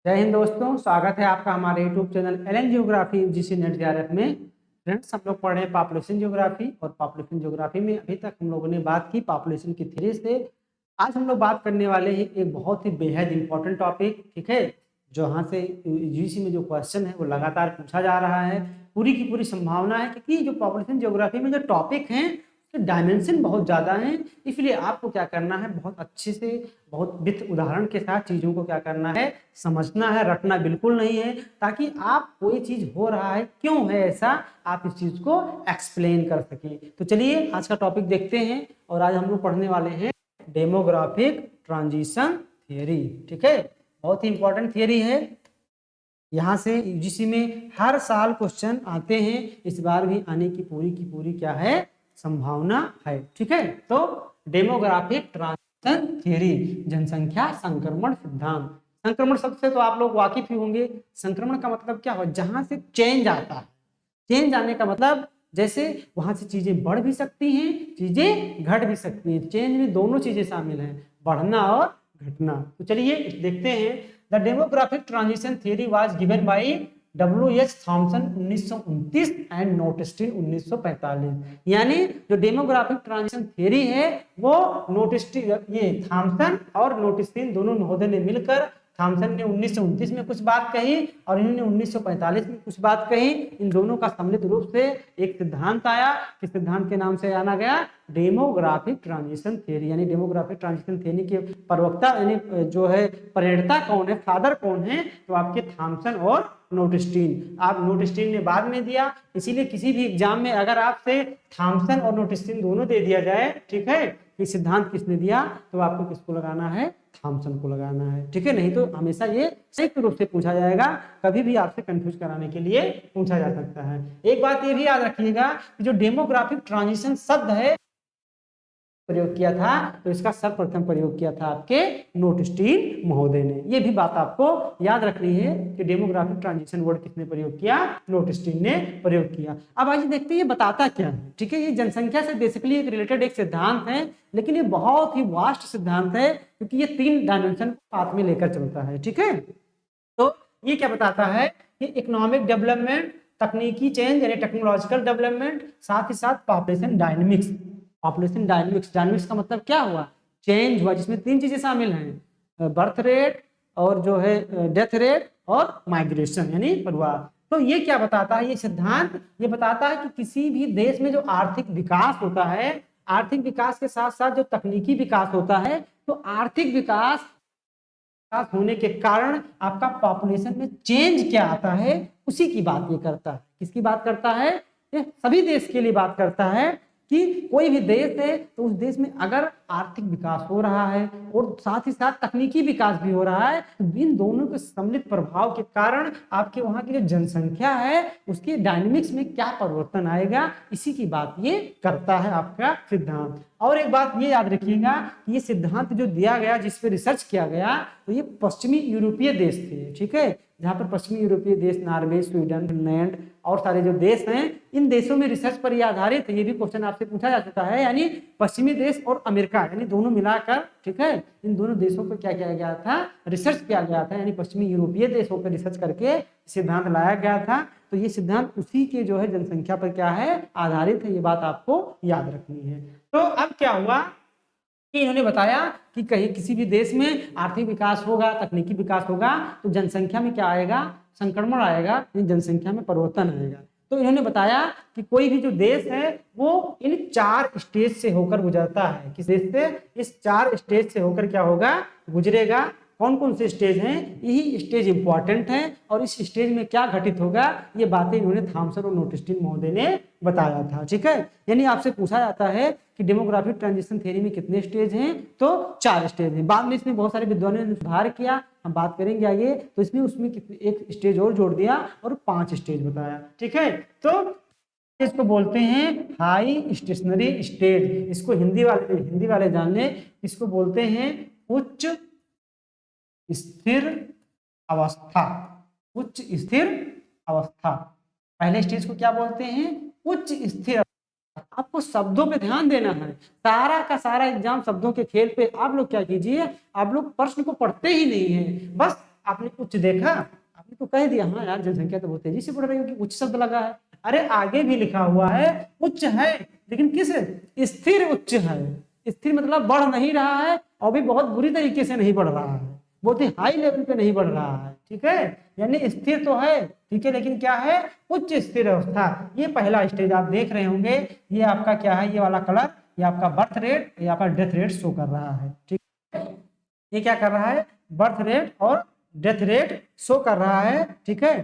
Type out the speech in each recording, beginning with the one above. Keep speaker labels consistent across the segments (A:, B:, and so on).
A: जय हिंद दोस्तों, स्वागत है आपका हमारे YouTube channel LN geography UGC NET JRF में। फ्रेंड्स, हम लोग पढ़ रहे हैं पॉपुलेशन ज्योग्राफी और पॉपुलेशन ज्योग्राफी में अभी तक हम लोगों ने बात की पॉपुलेशन की थ्योरी से। आज हम लोग बात करने वाले हैं एक बहुत ही बेहद इंपॉर्टेंट टॉपिक, ठीक है, जो यहाँ से यूजीसी में जो क्वेश्चन है वो लगातार पूछा जा रहा है। पूरी की पूरी संभावना है क्योंकि जो पॉपुलेशन ज्योग्राफी में जो टॉपिक हैं डायमेंशन बहुत ज़्यादा हैं, इसलिए आपको क्या करना है, बहुत अच्छे से बहुत वित्त उदाहरण के साथ चीज़ों को क्या करना है, समझना है, रटना बिल्कुल नहीं है, ताकि आप कोई चीज़ हो रहा है क्यों है ऐसा आप इस चीज़ को एक्सप्लेन कर सकें। तो चलिए आज का टॉपिक देखते हैं और आज हम लोग पढ़ने वाले हैं डेमोग्राफिक ट्रांजिशन थियरी। ठीक है, बहुत ही इंपॉर्टेंट थियरी है। यहाँ से यूजीसी में हर साल क्वेश्चन आते हैं, इस बार भी आने की पूरी क्या है, संभावना है। ठीक है, तो डेमोग्राफिक ट्रांजिशन थियरी, जनसंख्या संक्रमण सिद्धांत। संक्रमण शब्द से तो आप लोग वाकिफ ही होंगे। संक्रमण का मतलब क्या हो, जहां से चेंज आता है। चेंज आने का मतलब जैसे वहां से चीजें बढ़ भी सकती हैं, चीजें घट भी सकती हैं। चेंज में दोनों चीजें शामिल हैं, बढ़ना और घटना। तो चलिए देखते हैं। The demographic transition theory was given by WH Thompson 1929 and Notestein 1945। यानी जो डेमोग्राफिक ट्रांजिशन थियरी है वो नोटिस्टिन, ये थॉमसन और नोटिस्टिन दोनों महोदय ने मिलकर, थॉमसन ने 1929 में कुछ बात कही और इन्होंने 1945 में कुछ बात कही। इन दोनों का सम्मिलित रूप से एक सिद्धांत आया, इस सिद्धांत के नाम से जाना गया डेमोग्राफिक ट्रांजिशन थियरी। यानी डेमोग्राफिक ट्रांजिशन थियरी के प्रवक्ता यानी जो है प्रणेता कौन है, फादर कौन है, तो आपके थॉमसन और नोटिस्टिन। आप नोटिस्टिन ने बाद में दिया, इसीलिए किसी भी एग्जाम में अगर आपसे थॉमसन और नोटिस्टिन दोनों दे दिया जाए, ठीक है, कि सिद्धांत किसने दिया, तो आपको किसको लगाना है, थॉमसन को लगाना है। ठीक है, नहीं तो हमेशा ये संयुक्त रूप से पूछा जाएगा, कभी भी आपसे कंफ्यूज कराने के लिए पूछा जा सकता है। एक बात ये भी याद रखिएगा कि जो डेमोग्राफिक ट्रांजिशन शब्द है प्रयोग किया था, तो इसका सर्वप्रथम प्रयोग किया था आपके नोटिस्टिन महोदय ने। ये भी बात आपको याद रखनी है कि डेमोग्राफिक ट्रांजिशन वर्ड किसने प्रयोग किया, नोटिस्टिन ने प्रयोग किया। अब आइए देखते हैं ये बताता क्या है। ठीक है, ये जनसंख्या से बेसिकली एक रिलेटेड एक सिद्धांत है, लेकिन ये बहुत ही वास्ट सिद्धांत है क्योंकि ये 3 डायमेंशन को साथ में लेकर चलता है। ठीक है, तो ये क्या बताता है कि इकोनॉमिक डेवलपमेंट, तकनीकी चेंज यानी टेक्नोलॉजिकल डेवलपमेंट, साथ ही साथ population dynamics. Population dynamics, dynamics का मतलब क्या हुआ, चेंज हुआ, जिसमें 3 चीजें शामिल हैं, बर्थ रेट और जो है डेथ रेट और माइग्रेशन यानी प्रवाह। तो ये क्या बताता है, ये सिद्धांत ये बताता है कि किसी भी देश में जो आर्थिक विकास होता है, आर्थिक विकास के साथ साथ जो तकनीकी विकास होता है, तो आर्थिक विकास होने के कारण आपका पॉपुलेशन में चेंज क्या आता है, उसी की बात ये करता है। किसकी बात करता है, ये सभी देश के लिए बात करता है कि कोई भी देश है तो उस देश में अगर आर्थिक विकास हो रहा है और साथ ही साथ तकनीकी विकास भी हो रहा है, तो इन दोनों के सम्मिलित प्रभाव के कारण आपके वहां की जो जनसंख्या है उसके डायनेमिक्स में क्या परिवर्तन आएगा, इसी की बात ये करता है आपका सिद्धांत। और एक बात ये याद रखिएगा कि ये सिद्धांत जो दिया गया, जिस पे रिसर्च किया गया, तो ये पश्चिमी यूरोपीय देश थे। ठीक है, जहां पर पश्चिमी यूरोपीय देश नॉर्वे, स्वीडन, फिनलैंड और सारे जो देश हैं, इन देशों में रिसर्च पर ये आधारित है। ये भी क्वेश्चन आपसे पूछा जा चुका है। यानी पश्चिमी देश और अमेरिका यानी दोनों मिलाकर, ठीक है, इन दोनों देशों पर क्या किया गया था, रिसर्च किया गया था। यानी पश्चिमी यूरोपीय देशों पर रिसर्च करके सिद्धांत लाया गया था। तो ये सिद्धांत उसी के जो है जनसंख्या पर क्या है, आधारित है। ये बात आपको याद रखनी है। तो अब क्या हुआ कि इन्होंने बताया कि कहीं किसी भी देश में आर्थिक विकास होगा, तकनीकी विकास होगा, तो जनसंख्या में क्या आएगा, संक्रमण आएगा, जनसंख्या में परिवर्तन आएगा। तो इन्होंने बताया कि कोई भी जो देश है वो इन 4 स्टेज से होकर गुजरता है। किस देश से, इस 4 स्टेज से होकर क्या होगा, गुजरेगा। कौन कौन से स्टेज हैं, यही स्टेज इंपॉर्टेंट हैं और इस स्टेज में क्या घटित होगा, ये बातें इन्होंने थॉमसन और नोटिस्टिन महोदय ने बताया था। ठीक है, यानी आपसे पूछा जाता है कि डेमोग्राफिक ट्रांजिशन थ्योरी में कितने स्टेज हैं, तो 4 स्टेज हैं। बाद में इसमें बहुत सारे विद्वानों ने सुधार किया, हम बात करेंगे आगे। तो इसमें उसमें एक स्टेज और जोड़ दिया और 5 स्टेज बताया। ठीक है, तो इसको बोलते हैं हाई स्टेशनरी स्टेज। इसको हिंदी वाले जान ले, इसको बोलते हैं उच्च स्थिर अवस्था। उच्च स्थिर अवस्था, पहले स्टेज को क्या बोलते हैं, उच्च स्थिर। आपको शब्दों पे ध्यान देना है, सारा का सारा एग्जाम शब्दों के खेल पे। आप लोग क्या कीजिए, आप लोग प्रश्न को पढ़ते ही नहीं है, बस आपने उच्च देखा, आपने तो कह दिया हाँ यार जनसंख्या तो बहुत तेजी से बढ़ रही होगी, उच्च शब्द लगा है। अरे आगे भी लिखा हुआ है उच्च है, लेकिन किस स्थिर उच्च है। स्थिर मतलब बढ़ नहीं रहा है और भी बहुत बुरी तरीके से नहीं बढ़ रहा है, बहुत ही हाई लेवल पे नहीं बढ़ रहा है, ठीक है। यानी स्थिर तो है, ठीक है, लेकिन क्या है, उच्च स्थिर अवस्था। ये पहला स्टेज आप देख रहे होंगे, ये आपका क्या है, ये वाला कलर, ये आपका बर्थ रेट, ये आपका डेथ रेट शो कर रहा है, ठीक है। ये क्या कर रहा है, बर्थ रेट और डेथ रेट शो कर रहा है, ठीक है।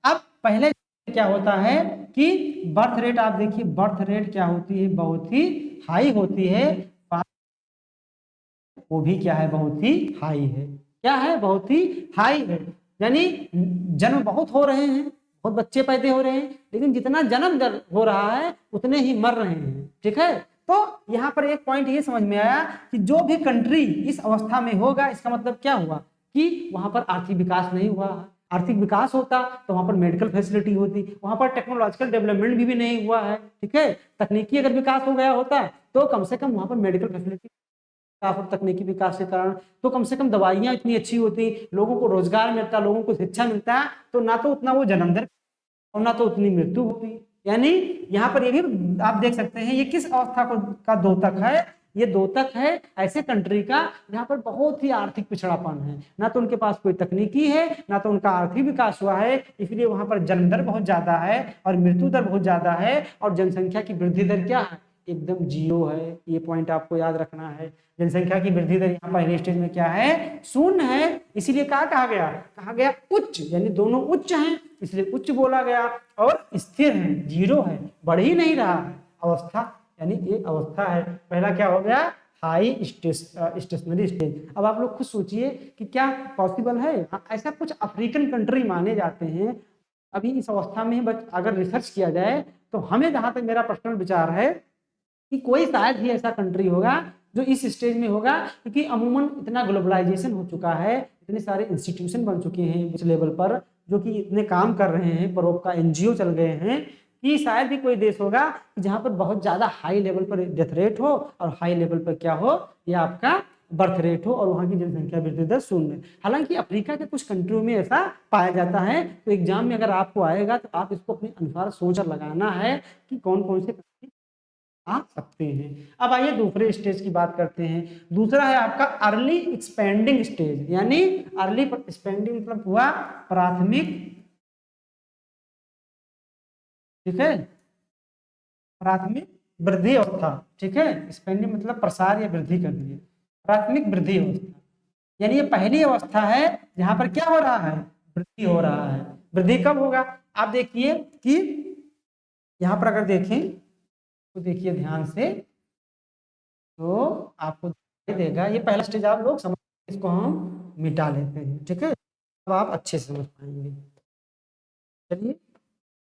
A: अब पहले क्या होता है कि बर्थ रेट, आप देखिए बर्थ रेट क्या होती है, बहुत ही हाई होती है, वो भी क्या है, बहुत ही हाई है, क्या है, बहुत ही हाई है। यानी जन्म बहुत हो रहे हैं, बहुत बच्चे पैदा हो रहे हैं, लेकिन जितना जन्म दर हो रहा है उतने ही मर रहे हैं, ठीक है। तो यहाँ पर एक पॉइंट ये समझ में आया कि जो भी कंट्री इस अवस्था में होगा, इसका मतलब क्या हुआ कि वहां पर आर्थिक विकास नहीं हुआ। आर्थिक विकास होता तो वहां पर मेडिकल फैसिलिटी होती, वहां पर टेक्नोलॉजिकल डेवलपमेंट भी नहीं हुआ है, ठीक है। तकनीकी अगर विकास हो गया होता तो कम से कम वहां पर मेडिकल फैसिलिटी, तकनीकी विकास के कारण तो कम से कम दवाइयां इतनी अच्छी होती, लोगों को रोजगार मिलता, लोगों को शिक्षा मिलता, तो ना तो उतना वो जन्म दर और ना तो उतनी मृत्यु होती। यानी यहाँ पर ये भी आप देख सकते हैं, ये किस अवस्था का द्योतक है, ये द्योतक है ऐसे कंट्री का जहाँ पर बहुत ही आर्थिक पिछड़ापन है, ना तो उनके पास कोई तकनीकी है, ना तो उनका आर्थिक विकास हुआ है, इसलिए वहां पर जन्म दर बहुत ज्यादा है और मृत्यु दर बहुत ज्यादा है, और जनसंख्या की वृद्धि दर क्या है, एकदम जीरो है। ये पॉइंट आपको याद रखना है, जनसंख्या की वृद्धि दर यहाँ पहले स्टेज में क्या है, शून्य है। इसीलिए कहा गया उच्च, यानी दोनों उच्च हैं इसलिए उच्च बोला गया, और स्थिर है, जीरो है, बढ़ ही नहीं रहा है अवस्था, यानी ये अवस्था है। पहला क्या हो गया, हाई स्टेशनरी स्टेज। अब आप लोग खुद सोचिए कि क्या पॉसिबल है, ऐसा कुछ अफ्रीकन कंट्री माने जाते हैं अभी इस अवस्था में, अगर रिसर्च किया जाए तो हमें जहां तक मेरा पर्सनल विचार है कि कोई शायद ही ऐसा कंट्री होगा जो इस स्टेज में होगा, क्योंकि अमूमन इतना ग्लोबलाइजेशन हो चुका है, इतने सारे इंस्टीट्यूशन बन चुके हैं इस लेवल पर, जो कि इतने काम कर रहे हैं, परोपकार एनजीओ चल गए हैं, कि शायद ही कोई देश होगा जहां पर बहुत ज्यादा हाई लेवल पर डेथ रेट हो और हाई लेवल पर क्या हो, या आपका बर्थ रेट हो, और वहां की जनसंख्या वृद्धि दर शून्य। हालांकि अफ्रीका के कुछ कंट्रियों में ऐसा पाया जाता है, तो एग्जाम में अगर आपको आएगा तो आप इसको अपने अनुसार सोच कर लगाना है कि कौन कौन से आ सकते हैं। अब आइए दूसरे स्टेज की बात करते हैं। दूसरा है आपका अर्ली एक्सपेंडिंग स्टेज, यानी अर्ली एक्सपेंडिंग मतलब हुआ प्राथमिक, ठीक है, प्राथमिक वृद्धि अवस्था, ठीक है। एक्सपेंडिंग मतलब प्रसार या वृद्धि कर दिए, प्राथमिक वृद्धि अवस्था, यानी ये पहली अवस्था है जहां पर क्या हो रहा है, वृद्धि हो रहा है। वृद्धि कब होगा, आप देखिए कि यहां पर अगर देखें तो देखिए ध्यान से, तो आपको दिखाई देगा, ये पहला स्टेज आप लोग समझ, इसको हम मिटा लेते हैं, ठीक है, अब आप अच्छे से समझ पाएंगे। चलिए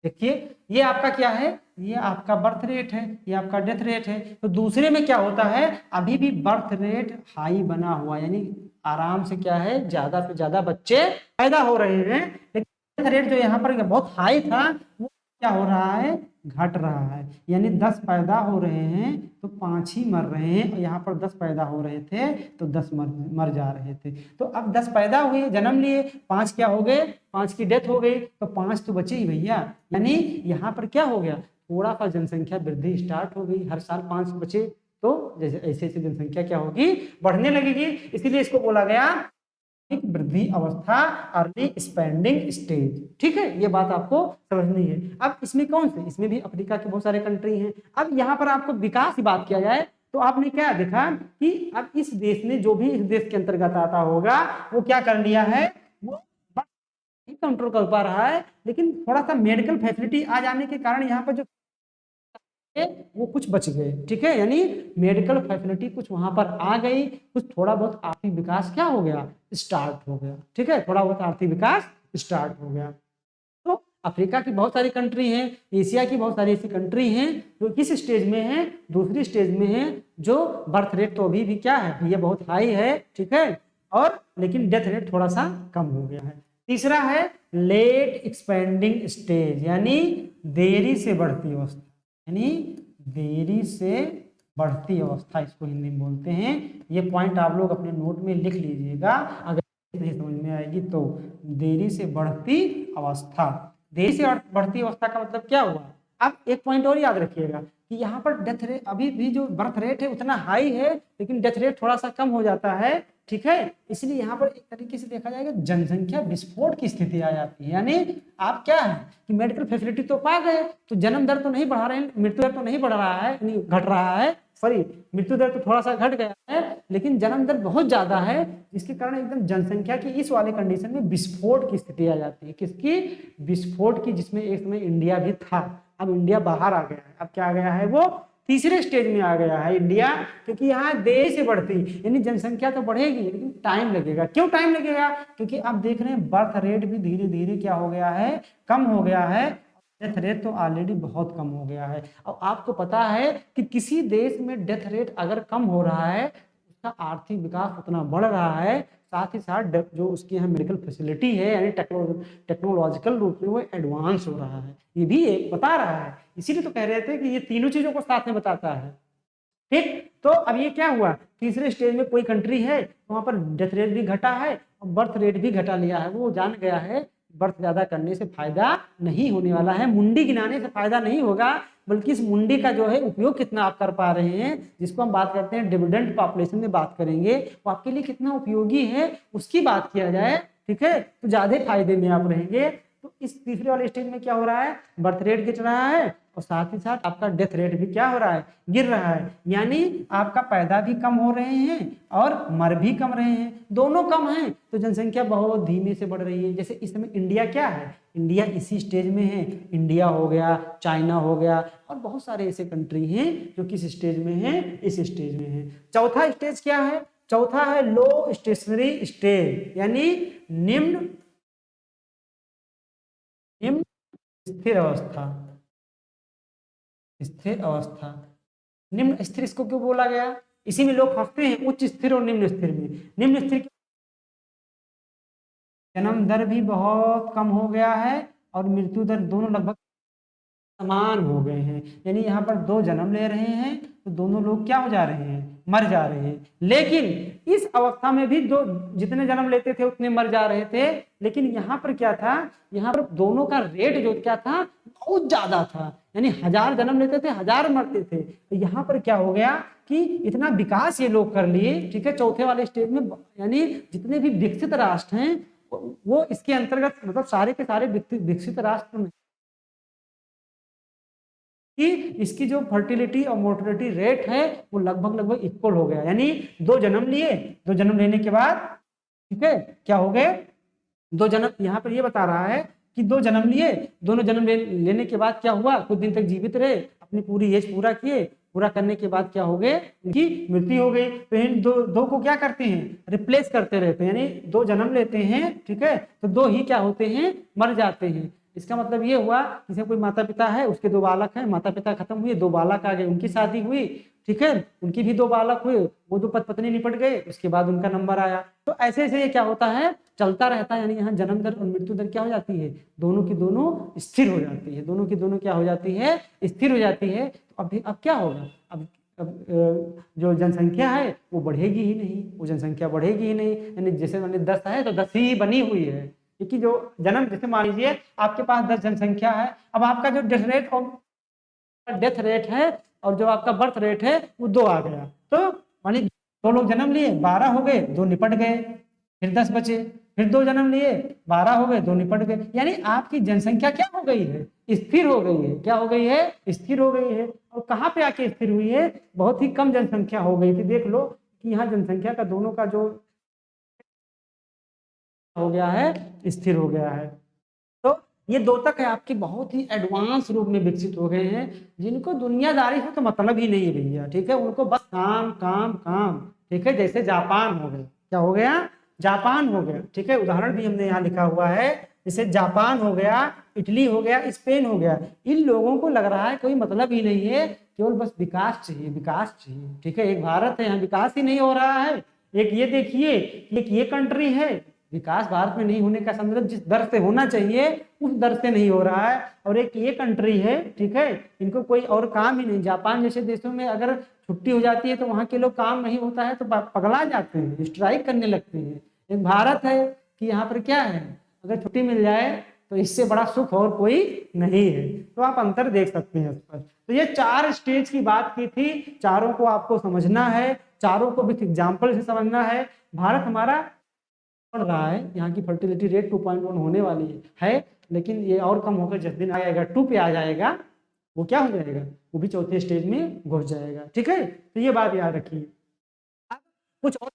A: देखिए, ये आपका क्या है, ये आपका बर्थ रेट है, ये आपका डेथ रेट है। तो दूसरे में क्या होता है, अभी भी बर्थ रेट हाई बना हुआ, यानी आराम से क्या है, ज्यादा से ज्यादा बच्चे पैदा हो रहे हैं, लेकिन डेथ रेट जो यहाँ पर बहुत हाई था वो क्या हो रहा है, घट रहा है। यानी 10 पैदा हो रहे हैं तो 5 ही मर रहे हैं, और यहाँ पर 10 पैदा हो रहे थे तो 10 मर जा रहे थे। तो अब 10 पैदा हुए, जन्म लिए, 5 क्या हो गए, 5 की डेथ हो गई, तो 5 तो बचे ही भैया। यानी यहाँ पर क्या हो गया, थोड़ा सा जनसंख्या वृद्धि स्टार्ट हो गई, हर साल 5 बचे, तो जैसे ऐसे ऐसे जनसंख्या क्या होगी, बढ़ने लगेगी। इसीलिए इसको बोला गया वृद्धि अवस्था, अर्ली स्पेंडिंग स्टेज, ठीक है। ये बात आपको समझनी है। अब इसमें कौन से, इसमें भी अफ्रीका के बहुत सारे कंट्री हैं। अब यहाँ पर आपको विकास की बात किया जाए तो आपने क्या देखा कि अब इस देश ने, जो भी इस देश के अंतर्गत आता होगा, वो क्या कर लिया है, वो कंट्रोल कर पा रहा है, लेकिन थोड़ा सा मेडिकल फैसिलिटी आ जाने के कारण यहाँ पर जो वो कुछ बच गए, ठीक है। यानी मेडिकल फैसिलिटी कुछ वहां पर आ गई, कुछ थोड़ा बहुत आर्थिक विकास क्या हो गया, स्टार्ट हो गया, ठीक है, थोड़ा बहुत आर्थिक विकास स्टार्ट हो गया। तो अफ्रीका की बहुत सारी कंट्री हैं, एशिया की बहुत सारी ऐसी कंट्री हैं जो किस स्टेज में है, दूसरी स्टेज में है, जो बर्थ रेट तो अभी भी क्या है, ये बहुत हाई है, ठीक है, और लेकिन डेथ रेट थोड़ा सा कम हो गया है। तीसरा है लेट एक्सपेंडिंग स्टेज, यानी देरी से बढ़ती अवस्था, यानी देरी से बढ़ती अवस्था, इसको हिंदी में बोलते हैं। ये पॉइंट आप लोग अपने नोट में लिख लीजिएगा, अगर नहीं समझ में आएगी तो देरी से बढ़ती अवस्था। देरी से बढ़ती अवस्था का मतलब क्या हुआ? अब एक पॉइंट और याद रखिएगा कि यहाँ पर डेथ रेट अभी भी जो बर्थ रेट है उतना हाई है, लेकिन डेथ रेट थोड़ा सा कम हो जाता है, ठीक है। इसलिए यहाँ पर एक तरीके से देखा जाएगा जनसंख्या विस्फोट की स्थिति आ जाती है। यानी आप क्या है कि मेडिकल फैसिलिटी तो पा गए, तो जन्म दर तो नहीं बढ़ा रहे हैं, मृत्यु दर तो नहीं बढ़ रहा है, नहीं घट रहा है, सॉरी मृत्यु दर तो थोड़ा सा घट गया है, लेकिन जन्म दर बहुत ज्यादा है, जिसके कारण एकदम जनसंख्या की इस वाले कंडीशन में विस्फोट की स्थिति आ जाती है। किसकी? विस्फोट की, जिसमें एक समय इंडिया भी था। अब इंडिया बाहर आ गया है। अब क्या आ गया है? वो तीसरे स्टेज में आ गया है इंडिया, क्योंकि यहाँ देरी से बढ़ती, यानी जनसंख्या तो बढ़ेगी लेकिन टाइम लगेगा। क्यों टाइम लगेगा? क्योंकि आप देख रहे हैं बर्थ रेट भी धीरे धीरे क्या हो गया है? कम हो गया है। डेथ रेट तो ऑलरेडी बहुत कम हो गया है। अब आपको पता है कि किसी देश में डेथ रेट अगर कम हो रहा है, उसका आर्थिक विकास उतना बढ़ रहा है, साथ ही साथ जो उसकी यहाँ मेडिकल फैसिलिटी है यानी टेक्नोलॉजिकल रूप में वो एडवांस हो रहा है, ये भी एक बता रहा है। इसीलिए तो कह रहे थे कि ये तीनों चीजों को साथ में बताता है, ठीक। तो अब ये क्या हुआ? तीसरे स्टेज में कोई कंट्री है, वहां पर डेथ रेट भी घटा है और बर्थ रेट भी घटा लिया है। वो जान गया है बर्थ ज्यादा करने से फायदा नहीं होने वाला है, मुंडी गिनाने से फायदा नहीं होगा, बल्कि इस मुंडी का जो है उपयोग कितना आप कर पा रहे हैं, जिसको हम बात करते हैं डिविडेंड पॉपुलेशन में बात करेंगे, वो आपके लिए कितना उपयोगी है उसकी बात किया जाए, ठीक है, तो ज्यादा फायदे में आप रहेंगे। तो इस तीसरे वाले स्टेज में क्या हो रहा है? बर्थ रेट गिर रहा है और साथ ही साथ आपका डेथ रेट भी क्या हो रहा है? गिर रहा है। यानी आपका पैदा भी कम हो रहे हैं और मर भी कम रहे हैं, दोनों कम हैं, तो जनसंख्या बहुत धीमे से बढ़ रही है। जैसे इस समय इंडिया क्या है? इंडिया इसी स्टेज में है। इंडिया हो गया, चाइना हो गया और बहुत सारे ऐसे कंट्री हैं जो किस स्टेज में है? इस स्टेज में है। चौथा स्टेज क्या है? चौथा है लो स्टेशनरी स्टेज, यानी निम्न स्थिर अवस्था। स्थिर अवस्था, निम्न स्थिर इसको क्यों बोला गया? इसी में लोग फंसते हैं, उच्च स्थिर और निम्न स्थिर में। निम्न स्थिर जन्म दर भी बहुत कम हो गया है और मृत्यु दर दोनों लगभग समान हो गए हैं। यानी यहाँ पर दो जन्म ले रहे हैं तो दोनों लोग क्या हो जा रहे हैं? मर जा रहे हैं। लेकिन इस अवस्था में भी दो जितने जन्म लेते थे उतने मर जा रहे थे। लेकिन यहाँ पर क्या था? यहाँ पर दोनों का रेट जो क्या था? बहुत ज्यादा था। यानी 1000 जन्म लेते थे, 1000 मरते थे। तो यहाँ पर क्या हो गया कि इतना विकास ये लोग कर लिए, ठीक है, चौथे वाले स्टेज में। यानी जितने भी विकसित राष्ट्र हैं वो इसके अंतर्गत, मतलब सारे के सारे विकसित राष्ट्र में कि इसकी जो फर्टिलिटी और मोर्टिलिटी रेट है वो लगभग इक्वल हो गया। यानी दो जन्म लिए, दो जन्म लेने के बाद, ठीक है, क्या हो गए? दो जन्म, यहाँ पर ये बता रहा है कि दो जन्म लिए, दोनों जन्म लेने के बाद क्या हुआ? कुछ दिन तक जीवित रहे, अपनी पूरी एज पूरा किए, पूरा करने के बाद क्या हो गए? उनकी मृत्यु हो गई। तो इन दो को क्या करते हैं? रिप्लेस करते रहते हैं। यानी दो जन्म लेते हैं, ठीक है, तो दो ही क्या होते हैं? मर जाते हैं। इसका मतलब ये हुआ किसी कोई माता पिता है, उसके दो बालक हैं, माता पिता खत्म हुए, दो बालक आ गए, उनकी शादी हुई, ठीक है, उनकी भी दो बालक हुए, वो दो पत्नी निपट गए, उसके बाद उनका नंबर आया। तो ऐसे ऐसे ये क्या होता है? चलता रहता है। यानी यहाँ जन्म दर और मृत्यु दर क्या हो जाती है? दोनों की दोनों स्थिर हो जाती है। दोनों की दोनों क्या हो जाती है? स्थिर हो जाती है। तो अब क्या होगा? अब जो जनसंख्या है वो बढ़ेगी ही नहीं, वो जनसंख्या बढ़ेगी ही नहीं। यानी जैसे मैंने 10 है तो 10 ही बनी हुई है, क्योंकि जो जन्म, जैसे मान लीजिए आपके पास 10 जनसंख्या है, अब आपका जो डेथ रेट है और जो आपका बर्थ रेट है वो 2 आ गया, तो मानी 2 लोग जन्म लिए, 12 हो गए, 2 निपट गए, फिर 10 बचे, फिर 2 जन्म लिए, 12 हो गए, 2 निपट गए। यानी आपकी जनसंख्या क्या हो गई है? स्थिर हो गई है। क्या हो गई है? स्थिर हो गई है। और कहाँ पे आके स्थिर हुई है? बहुत ही कम जनसंख्या हो गई थी। देख लो कि यहाँ जनसंख्या का दोनों का जो हो गया है, स्थिर हो गया है। तो ये 2 तक है आपके बहुत ही एडवांस रूप में विकसित हो गए हैं, जिनको दुनियादारी से तो मतलब ही नहीं है भैया, ठीक है, उनको बस काम काम काम, ठीक है। जैसे जापान हो गया, क्या हो गया? जापान हो गया, ठीक है, उदाहरण भी हमने यहाँ लिखा हुआ है। जैसे जापान हो गया, इटली हो गया, स्पेन हो गया, इन लोगों को लग रहा है कोई मतलब ही नहीं है, केवल बस विकास चाहिए, विकास चाहिए, ठीक है। एक भारत है, यहाँ विकास ही नहीं हो रहा है। एक ये देखिए, एक ये कंट्री है, विकास भारत में नहीं होने का संदर्भ जिस दर से होना चाहिए उस दर से नहीं हो रहा है। और एक ये कंट्री है, ठीक है, इनको कोई और काम ही नहीं। जापान जैसे देशों में अगर छुट्टी हो जाती है तो वहां के लोग काम नहीं होता है तो पगला जाते हैं, स्ट्राइक करने लगते हैं। एक भारत है कि यहाँ पर क्या है, अगर छुट्टी मिल जाए तो इससे बड़ा सुख और कोई नहीं है। तो आप अंतर देख सकते हैं इस पर। तो ये 4 स्टेज की बात की थी, चारों को आपको समझना है, चारों को विथ एग्जाम्पल से समझना है। भारत हमारा बढ़ रहा है, यहाँ की फर्टिलिटी रेट 2.1 होने वाली है, लेकिन ये और कम होकर जिस दिन आएगा 2 पे आ जाएगा, वो क्या हो जाएगा, वो भी चौथे स्टेज में घुस जाएगा। ठीक है, तो ये बात याद रखिए। कुछ और,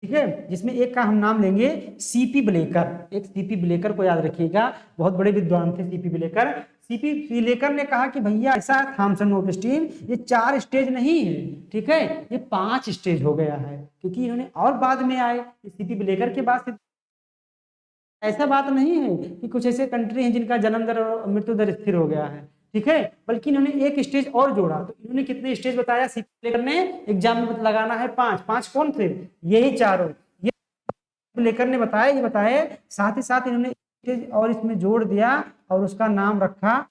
A: ठीक है, जिसमें एक का हम नाम लेंगे सीपी ब्लेकर। एक सीपी ब्लेकर को याद रखिएगा, बहुत बड़े विद्वान थे सीपी ब्लेकर। सीपी ब्लेकर ने कहा कि भैया ऐसा थॉमसन ऑगस्टीन ये 4 स्टेज नहीं है, ठीक है, ये 5 स्टेज हो गया है, क्योंकि इन्होंने और बाद में आए सीपी ब्लेकर के बाद। ऐसा बात नहीं है कि कुछ ऐसे कंट्री हैं जिनका जन्म दर और मृत्यु दर स्थिर हो गया है, ठीक है, बल्कि इन्होंने एक स्टेज और जोड़ा। तो इन्होंने कितने स्टेज बताया सीपी ब्लेकर ने, एग्जाम में लगाना है 5। 5 कौन थे, यही चारों, ये ब्लेकर ने बताया, ये बताए। साथ ही साथ इन्होंने स्टेज और इसमें जोड़ दिया और उसका नाम रखा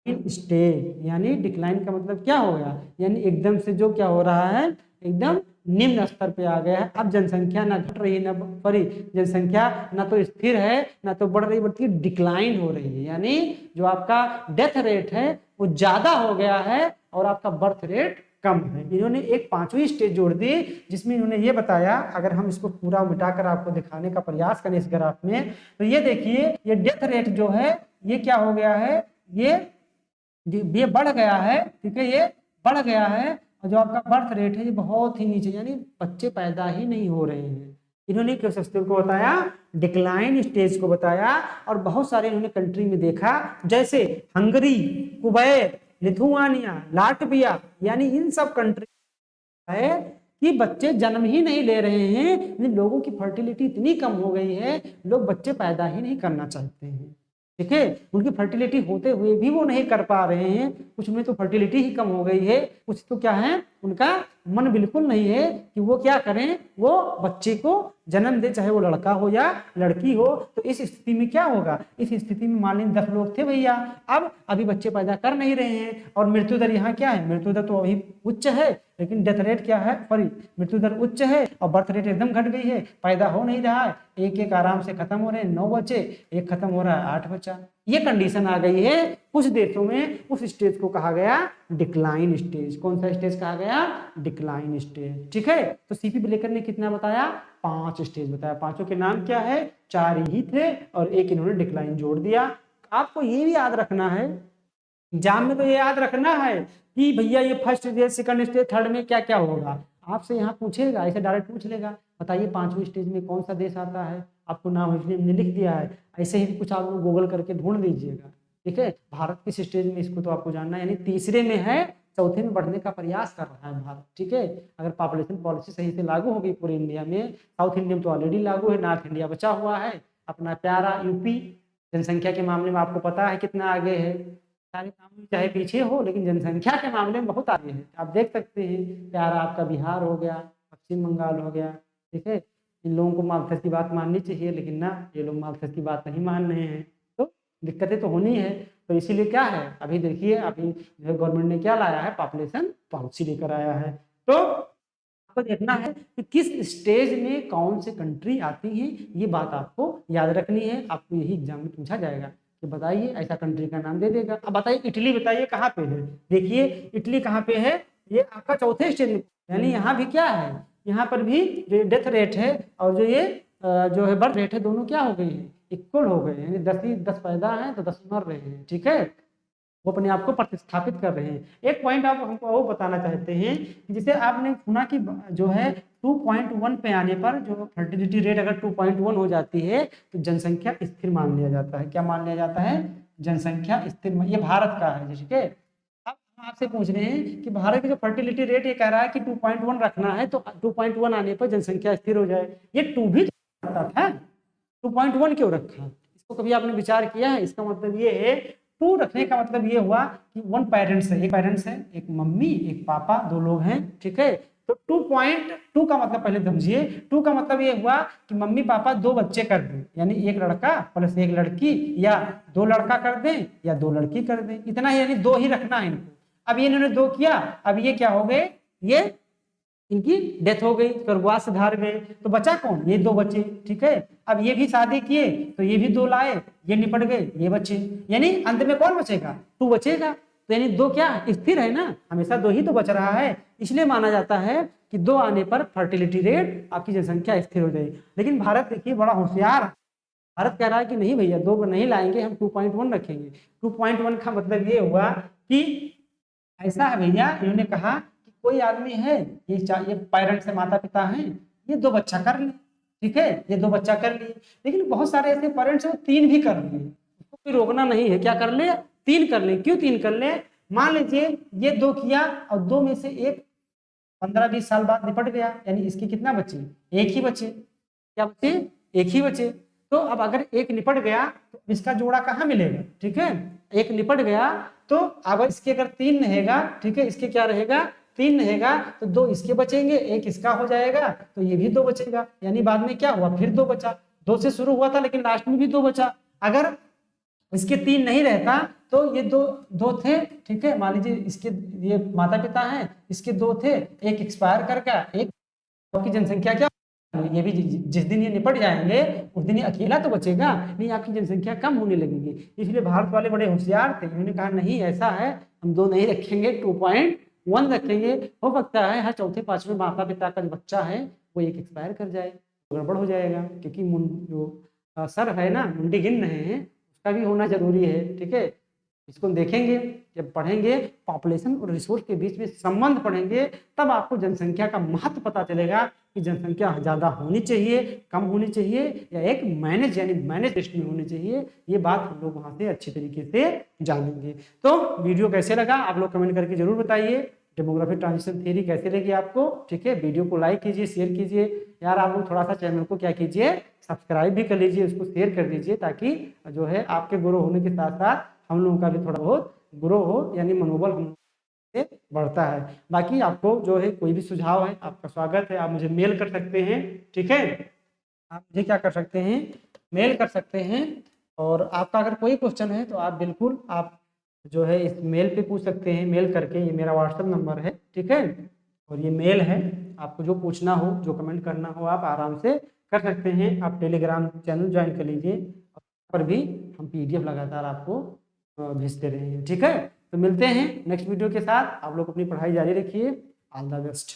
A: स्टेज, यानी डिक्लाइन का मतलब क्या हो गया, यानी एकदम से जो क्या हो रहा है, एकदम निम्न स्तर पे आ गया है। अब जनसंख्या ना घट रही ना बढ़ रही, जनसंख्या ना तो स्थिर है ना तो बढ़ रही, बल्कि डिक्लाइन हो रही है, यानी जो आपका डेथ रेट है वो ज्यादा हो गया है और आपका बर्थ रेट कम है। इन्होंने एक 5वीं स्टेज जोड़ दी, जिसमें इन्होंने ये बताया, अगर हम इसको पूरा मिटाकर आपको दिखाने का प्रयास करें इस ग्राफ में, तो ये देखिए, ये डेथ रेट जो है ये क्या हो गया है, ये बढ़ गया है, ठीक है, ये बढ़ गया है। और जो आपका बर्थ रेट है ये बहुत ही नीचे, यानी बच्चे पैदा ही नहीं हो रहे हैं। इन्होंने किस स्टेज को बताया, डिक्लाइन स्टेज को बताया। और बहुत सारे इन्होंने कंट्री में देखा, जैसे हंगरी, कुवैत, लिथुआनिया, लाटविया, यानी इन सब कंट्री है कि बच्चे जन्म ही नहीं ले रहे हैं, लोगों की फर्टिलिटी इतनी कम हो गई है, लोग बच्चे पैदा ही नहीं करना चाहते हैं, ठीक है, उनकी फर्टिलिटी होते हुए भी वो नहीं कर पा रहे हैं। कुछ में तो फर्टिलिटी ही कम हो गई है, कुछ तो क्या है, उनका मन बिल्कुल नहीं है कि वो क्या करें, वो बच्चे को जन्म दे, चाहे वो लड़का हो या लड़की हो। तो इस स्थिति में क्या होगा, इस स्थिति में मान लीजिए 10 लोग थे भैया, अब अभी बच्चे पैदा कर नहीं रहे हैं, और मृत्यु दर यहाँ क्या है, मृत्यु दर तो अभी उच्च है, लेकिन डेथ रेट क्या है, सॉरी, मृत्यु दर उच्च है और बर्थ रेट एकदम घट गई है, पैदा हो नहीं रहा है, एक एक आराम से खत्म हो रहे हैं, 9 बच्चे, एक खत्म हो रहा है 8 बच्चा। ये कंडीशन आ गई है कुछ देशों में। उस स्टेज को कहा गया डिक्लाइन स्टेज। कौन सा स्टेज कहा गया, डिक्लाइन स्टेज, ठीक है। तो सीपी ब्लेकर ने कितना बताया, 5 स्टेज बताया। पांचों के नाम क्या है, 4 ही थे और एक इन्होंने डिक्लाइन जोड़ दिया। आपको ये भी याद रखना है, एग्जाम में तो ये याद रखना है कि भैया ये first stage, second stage, third में क्या क्या होगा, आपसे यहाँ पूछेगा, ऐसे डायरेक्ट पूछ लेगा, बताइए 5वीं स्टेज में कौन सा देश आता है, आपको नाम हमने लिख दिया है, ऐसे ही कुछ आप लोग गूगल करके ढूंढ लीजिएगा, ठीक है। भारत किस स्टेज में, इसको तो आपको जानना है, यानी तीसरे में है, चौथे में बढ़ने का प्रयास कर रहा है भारत, ठीक है। अगर पॉपुलेशन पॉलिसी सही से लागू होगी पूरे इंडिया में, साउथ इंडिया में तो ऑलरेडी लागू है, नॉर्थ इंडिया बचा हुआ है, अपना प्यारा यूपी जनसंख्या के मामले में आपको पता है कितना आगे है, सारे काम में चाहे पीछे हो लेकिन जनसंख्या के मामले में बहुत आगे है। आप देख सकते हैं, प्यारा आपका बिहार हो गया, पश्चिम बंगाल हो गया, ठीक है। इन लोगों को मालथस की बात माननी चाहिए, लेकिन ना, ये लोग मालथस की बात नहीं मान रहे हैं, तो दिक्कतें तो होनी है। तो इसीलिए क्या है, अभी देखिए, अभी जो गवर्नमेंट ने क्या लाया है, पॉपुलेशन पॉलिसी लेकर आया है। तो आपको देखना है कि किस स्टेज में कौन सी कंट्री आती है, ये बात आपको याद रखनी है। आपको यही एग्जाम में पूछा जाएगा कि बताइए, ऐसा कंट्री का नाम दे देगा। अब बताइए इटली, बताइए कहाँ पे है, देखिए इटली कहाँ पे है, ये आपका चौथे स्टेज में, यानी यहाँ भी क्या है, यहाँ पर भी जो डेथ रेट है और जो ये जो है बर्थ रेट है, दोनों क्या हो गई है, इक्वल हो गए, यानी 10 पैदा है तो 10 मर रहे हैं, ठीक है। वो अपने आप को प्रतिस्थापित कर रहे हैं। एक पॉइंट आप हमको वो बताना चाहते हैं कि जैसे आपने सुना कि जो है 2.1 पे आने पर जो फर्टिलिटी रेट अगर 2.1 हो जाती है तो जनसंख्या स्थिर मान लिया जाता है। क्या मान लिया जाता है, जनसंख्या स्थिर। ये भारत का है, ठीक है। अब हम आपसे पूछ रहे हैं कि भारत की जो फर्टिलिटी रेट ये कह रहा है कि 2.1 रखना है, तो 2.1 आने पर जनसंख्या स्थिर हो जाए। ये 2 भी रखता था, 2.1 क्यों रखा, इसको कभी आपने विचार किया है? इसका मतलब ये है, 2 रखने का मतलब ये हुआ कि 1 पेरेंट्स है, एक पेरेंट्स है, एक मम्मी एक पापा, 2 लोग हैं, ठीक है। तो 2.2 का मतलब पहले समझिए, 2 का मतलब ये हुआ कि मम्मी पापा 2 बच्चे कर दें, यानी एक लड़का प्लस एक लड़की, या 2 लड़का कर दें या 2 लड़की कर दें, इतना ही, यानी 2 ही रखना है इनको। अब ये इन्होंने 2 किया, अब ये क्या हो गए, ये इनकी डेथ हो गई, स्वर्गवास से धार गए, तो बचा कौन? ये दो बच्चे। ठीक है, अब ये भी शादी किए तो ये भी दो लाए, ये निपट गए, ये बच्चे, यानी अंत में कौन बचेगा? 2 बचेगा। तो यानी 2 क्या स्थिर है ना, हमेशा 2 ही तो बच रहा है, इसलिए माना जाता है कि 2 आने पर फर्टिलिटी रेट, आपकी जनसंख्या स्थिर हो जाएगी। लेकिन भारत देखिए बड़ा होशियार, भारत कह रहा है कि नहीं भैया 2 नहीं लाएंगे, हम 2.1 रखेंगे। 2.1 का मतलब ये हुआ कि ऐसा है भैया, इन्होंने कहा कि कोई आदमी है, ये पेरेंट्स है, माता पिता हैं, ये 2 बच्चा कर लिए। ठीक है, ये 2 बच्चा कर लिए, लेकिन बहुत सारे ऐसे पेरेंट्स हैं 3 भी कर लिए, उसको कोई रोकना नहीं है, क्या कर ले? 3 कर ले। क्यों 3 कर ले? मान लीजिए ये 2 किया और 2 में से एक 15-20 साल बाद निपट गया, यानी इसके कितना बचे? एक ही बचे। क्या बचे? एक ही बचे। तो अब अगर एक निपट गया तो इसका जोड़ा कहाँ मिलेगा? ठीक है, एक निपट गया तो अब इसके अगर 3 रहेगा, ठीक है, इसके क्या रहेगा? 3 रहेगा, तो 2 इसके बचेंगे, एक इसका हो जाएगा, तो ये भी 2 बचेगा, यानी बाद में क्या हुआ? फिर 2 बचा। 2 से शुरू हुआ था लेकिन लास्ट में भी 2 बचा। अगर इसके 3 नहीं रहता तो ये दो थे। ठीक है, मान लीजिए इसके, ये माता पिता हैं, इसके 2 थे, एक एक्सपायर कर गया, एक की जनसंख्या क्या, ये भी जिस दिन ये निपट जाएंगे उस दिन ये अकेला तो बचेगा नहीं, आपकी जनसंख्या कम होने लगेगी। इसलिए भारत वाले बड़े होशियार थे, उन्होंने कहा नहीं ऐसा है, हम 2 नहीं रखेंगे, 2.1 रखेंगे। हो सकता है हर चौथे पांचवें माता पिता का जो बच्चा है वो एक एक्सपायर कर जाए, गड़बड़ हो जाएगा, क्योंकि जो सर है ना, मुंडी गिन रहे हैं, उसका भी होना जरूरी है। ठीक है, इसको देखेंगे, जब पढ़ेंगे पॉपुलेशन और रिसोर्स के बीच में संबंध पढ़ेंगे, तब आपको जनसंख्या का महत्व पता चलेगा कि जनसंख्या ज़्यादा होनी चाहिए, कम होनी चाहिए, या एक मैनेज यानी मैनेज लिस्ट में होनी चाहिए। ये बात हम लोग वहाँ से अच्छी तरीके से जानेंगे। तो वीडियो कैसे लगा आप लोग कमेंट करके जरूर बताइए। डेमोग्राफी ट्रांजिशन थ्योरी कैसे लगी आपको? ठीक है, वीडियो को लाइक कीजिए, शेयर कीजिए। यार आप लोग थोड़ा सा चैनल को क्या कीजिए, सब्सक्राइब भी कर लीजिए, उसको शेयर कर दीजिए, ताकि जो है आपके ग्रो होने के साथ साथ हम लोगों का भी थोड़ा बहुत ग्रो हो, यानी मनोबल हम से बढ़ता है। बाकी आपको जो है कोई भी सुझाव है, आपका स्वागत है, आप मुझे मेल कर सकते हैं। ठीक है, आप मुझे क्या कर सकते हैं, मेल कर सकते हैं। और आपका अगर कोई क्वेश्चन है तो आप बिल्कुल आप जो है इस मेल पे पूछ सकते हैं, मेल करके। ये मेरा व्हाट्सएप नंबर है, ठीक है, और ये मेल है। आपको जो पूछना हो, जो कमेंट करना हो, आप आराम से कर सकते हैं। आप टेलीग्राम चैनल ज्वाइन कर लीजिए, पर भी हम PDF लगातार आपको भेजते रहेंगे। ठीक है, तो मिलते हैं नेक्स्ट वीडियो के साथ। आप लोग अपनी पढ़ाई जारी रखिए। All the best.